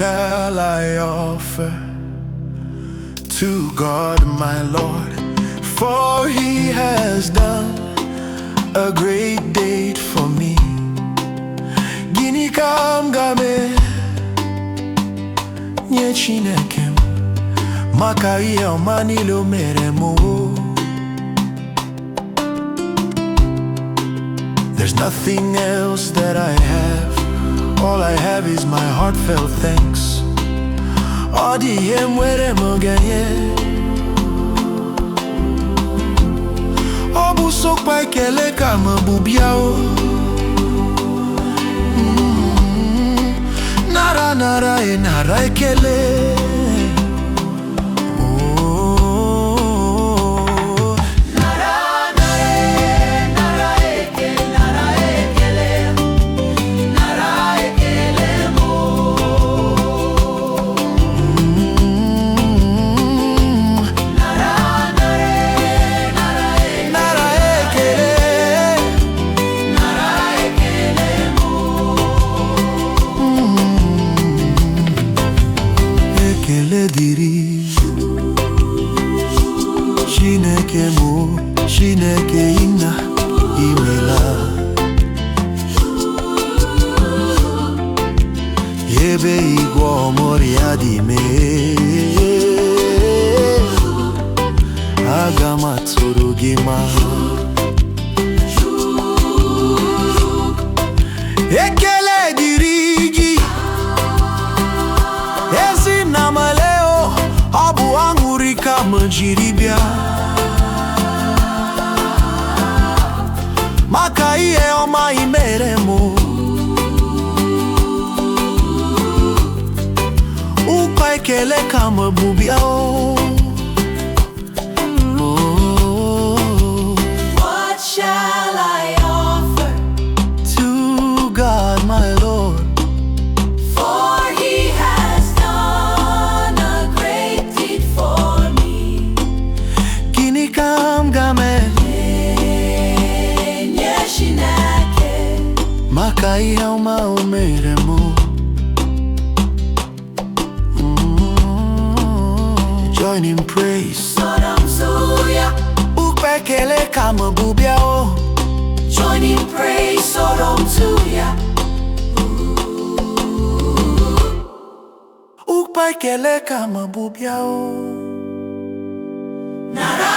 shall I offer to God my Lord? For He has done a great deed for me. Gịnị ka m ga-eme nye Chineke m maka ihe ọma niile o mere m? There's nothing else that I have. All I have is my heartfelt thanks. Ọ dị ihe nwere m ga-enye. Ọ bụ sokwa ekele ka m bụ bịa o. Nara nara ekele. Ekele dịrị Chineke mụ, Chineke nna imela. Ebe igwe ọmụrịa dị mee, aga m atụrụ gị mma. Ekele dịrị gị ezi nna m leo, ọ bụ aṅụrị ka m jiri bịa maka ihe ọma i mere m. Ụkọ ekele ka m bụ bịa o. What shall I offer To God my Lord? For He has done a great deed for me. Gịnị ka m ga-eme Nye Chineke maka ihe ọma o mere m? Join in praise. Sodom Suya. Ụkọ ekele ka m bụ bịa o. Join in praise, Sodom Suya. Ụkọ ekele ka m bụ bịa o. Nara